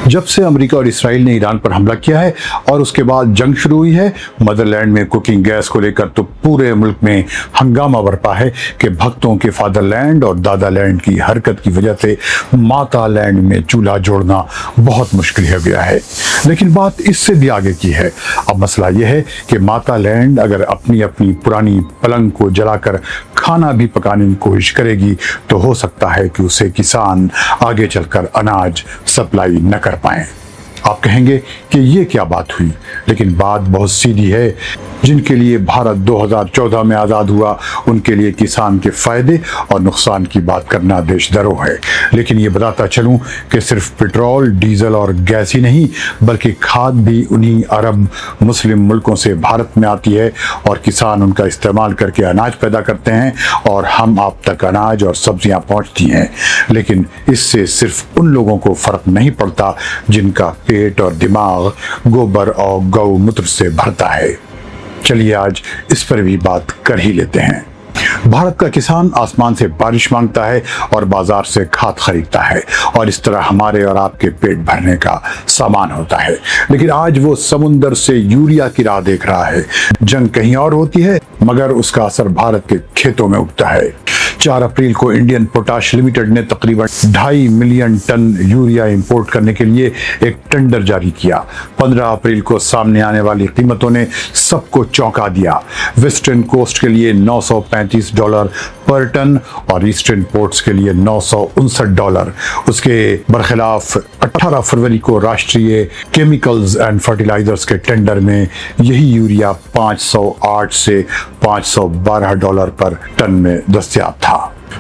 जब से अमेरिका और इसराइल ने ईरान पर हमला किया है और उसके बाद जंग शुरू हुई है, मदरलैंड में कुकिंग गैस को लेकर तो पूरे मुल्क में हंगामा बरपा है कि भक्तों के फादरलैंड और दादालैंड की हरकत की वजह से मातालैंड में चूल्हा जोड़ना बहुत मुश्किल हो गया है। लेकिन बात इससे भी आगे की है। अब मसला यह है कि मातालैंड अगर अपनी अपनी पुरानी पलंग को जलाकर खाना भी पकाने की कोशिश करेगी तो हो सकता है कि उसे किसान आगे चलकर अनाज सप्लाई न कर पाएं। आप कहेंगे कि ये क्या बात हुई, लेकिन बात बहुत सीधी है। जिनके लिए भारत 2014 में आज़ाद हुआ, उनके लिए किसान के फायदे और नुकसान की बात करना देशद्रोह है। लेकिन ये बताता चलूं कि सिर्फ पेट्रोल, डीजल और गैस ही नहीं, बल्कि खाद भी उन्हीं अरब मुस्लिम मुल्कों से भारत में आती है और किसान उनका इस्तेमाल करके अनाज पैदा करते हैं और हम आप तक अनाज और सब्जियां पहुंचती हैं। लेकिन इससे सिर्फ उन लोगों को फ़र्क नहीं पड़ता जिनका पेट और दिमाग गोबर और गौमूत्र से भरता है। चलिए आज इस पर भी बात कर ही लेते हैं। भारत का किसान आसमान से बारिश मांगता है और बाजार से खाद खरीदता है और इस तरह हमारे और आपके पेट भरने का सामान होता है। लेकिन आज वो समुंदर से यूरिया की राह देख रहा है। जंग कहीं और होती है, मगर उसका असर भारत के खेतों में उगता है। 4 अप्रैल को इंडियन पोटाश लिमिटेड ने तकरीबन 2.5 मिलियन टन यूरिया इंपोर्ट करने के लिए एक टेंडर जारी किया। 15 अप्रैल को सामने आने वाली कीमतों ने सबको चौंका दिया। वेस्टर्न कोस्ट के लिए $935 पर टन और ईस्टर्न पोर्ट्स के लिए $959। उसके बरखिलाफ 18 फरवरी को राष्ट्रीय केमिकल्स एंड फर्टिलाइजर्स के टेंडर में यही यूरिया $508 से $512 पर टन में दस्तयाब था।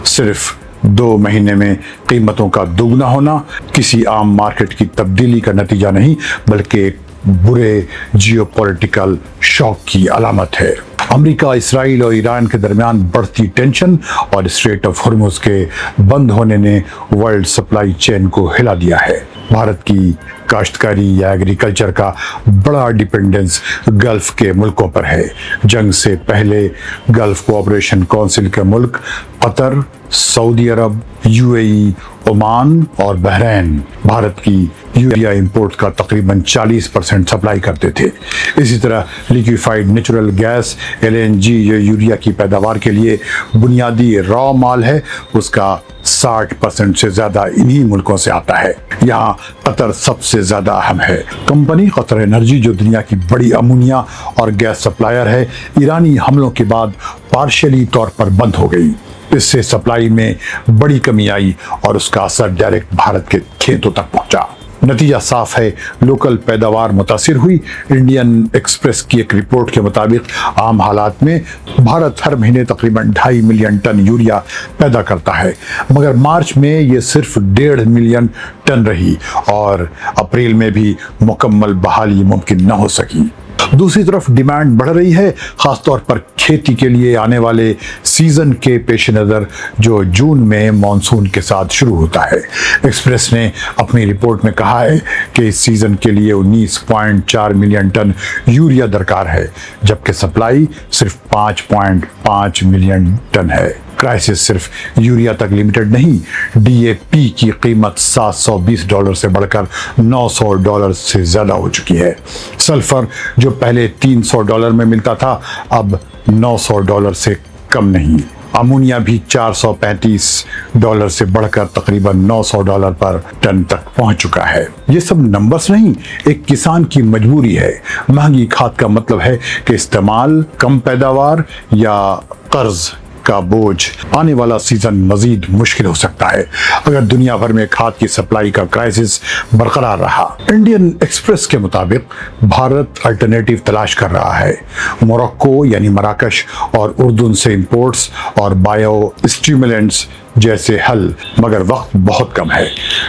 सिर्फ 2 महीने में कीमतों का दुगना होना किसी आम मार्केट की तब्दीली का नतीजा नहीं, बल्कि एक बुरे जियोपॉलिटिकल शॉक की अलामत है। अमेरिका, इसराइल और ईरान के दरमियान बढ़ती टेंशन और स्ट्रेट ऑफ हॉर्मुज़ के बंद होने ने वर्ल्ड सप्लाई चेन को हिला दिया है। भारत की काश्तकारी या एग्रीकल्चर का बड़ा डिपेंडेंस गल्फ के मुल्कों पर है। जंग से पहले गल्फ कोऑपरेशन काउंसिल के मुल्क कतर, सऊदी अरब, यूएई, ओमान और बहरीन भारत की यूरिया इंपोर्ट का तकरीबन 40% सप्लाई करते थे। इसी तरह लिक्विफाइड नेचुरल गैस एलएनजी जो यूरिया की पैदावार के लिए बुनियादी रॉ माल है, उसका 60% से ज़्यादा इन्हीं मुल्कों से आता है। यहाँ कतर सबसे ज़्यादा अहम है। कंपनी कतर एनर्जी जो दुनिया की बड़ी अमोनिया और गैस सप्लायर है, ईरानी हमलों के बाद पार्शियली तौर पर बंद हो गई। इससे सप्लाई में बड़ी कमी आई और उसका असर डायरेक्ट भारत के खेतों तक पहुंचा। नतीजा साफ है, लोकल पैदावार मुतासिर हुई। इंडियन एक्सप्रेस की एक रिपोर्ट के मुताबिक आम हालात में भारत हर महीने तकरीबन 2.5 मिलियन टन यूरिया पैदा करता है, मगर मार्च में ये सिर्फ 1.5 मिलियन टन रही और अप्रैल में भी मुकम्मल बहाली मुमकिन न हो सकी। दूसरी तरफ डिमांड बढ़ रही है, खासतौर पर खेती के लिए आने वाले सीजन के पेश नज़र जो जून में मानसून के साथ शुरू होता है। एक्सप्रेस ने अपनी रिपोर्ट में कहा है कि इस सीजन के लिए 19.4 मिलियन टन यूरिया दरकार है, जबकि सप्लाई सिर्फ 5.5 मिलियन टन है। क्राइसिस सिर्फ यूरिया तक लिमिटेड नहीं, डीएपी की कीमत $720 से बढ़कर $900 से ज़्यादा हो चुकी है। सल्फर जो पहले $300 में मिलता था, अब $900 से कम नहीं। अमोनिया भी $435 से बढ़कर तकरीबन $900 पर टन तक पहुंच चुका है। ये सब नंबर्स नहीं, एक किसान की मजबूरी है। महंगी खाद का मतलब है कि इस्तेमाल, कम पैदावार या कर्ज का बोझ। आने वाला सीजन मजीद मुश्किल हो सकता है अगर दुनिया भर में खाद की सप्लाई का क्राइसिस बरकरार रहा। इंडियन एक्सप्रेस के मुताबिक भारत अल्टरनेटिव तलाश कर रहा है। मोरक्को यानी मराकश और उर्दून से इंपोर्ट्स और बायो स्टिमुलेंट्स जैसे हल, मगर वक्त बहुत कम है।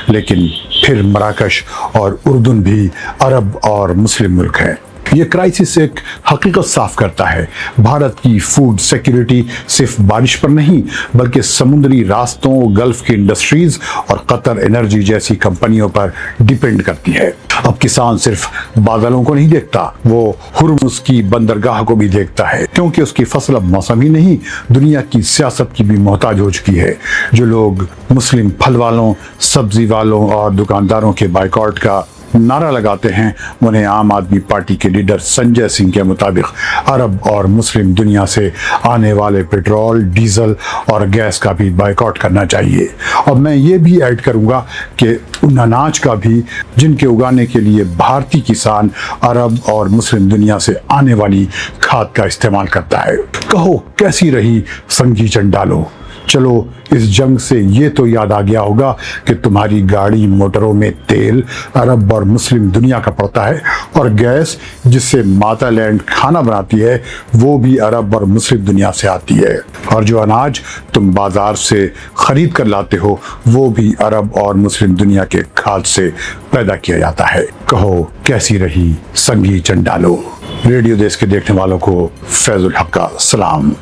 लेकिन फिर मराकश और उर्दून भी अरब और मुस्लिम मुल्क हैं। ये क्राइसिस एक हकीकत साफ करता है। भारत की फूड सिक्योरिटी सिर्फ बारिश पर नहीं बल्कि समुद्री रास्तों, गल्फ की इंडस्ट्रीज और कतर एनर्जी जैसी कंपनियों पर डिपेंड करती है। अब किसान सिर्फ बादलों को नहीं देखता, वो हुर्मुज की बंदरगाह को भी देखता है, क्योंकि उसकी फसल अब मौसम ही नहीं दुनिया की सियासत की भी मोहताज हो चुकी है। जो लोग मुस्लिम फल वालों, सब्जी वालों और दुकानदारों के बायकॉट का नारा लगाते हैं, उन्हें आम आदमी पार्टी के लीडर संजय सिंह के मुताबिक अरब और मुस्लिम दुनिया से आने वाले पेट्रोल, डीजल और गैस का भी बायकॉट करना चाहिए। और मैं ये भी ऐड करूंगा कि उन अनाज का भी जिनके उगाने के लिए भारतीय किसान अरब और मुस्लिम दुनिया से आने वाली खाद का इस्तेमाल करता है। कहो कैसी रही संघी चंडालो। चलो इस जंग से ये तो याद आ गया होगा कि तुम्हारी गाड़ी मोटरों में तेल अरब और मुस्लिम दुनिया का पड़ता है, और गैस जिससे मातालैंड खाना बनाती है वो भी अरब और मुस्लिम दुनिया से आती है, और जो अनाज तुम बाजार से खरीद कर लाते हो वो भी अरब और मुस्लिम दुनिया के खाद से पैदा किया जाता है। कहो कैसी रही संघी चंडालो। रेडियो देश के देखने वालों को फैजुल हक का सलाम।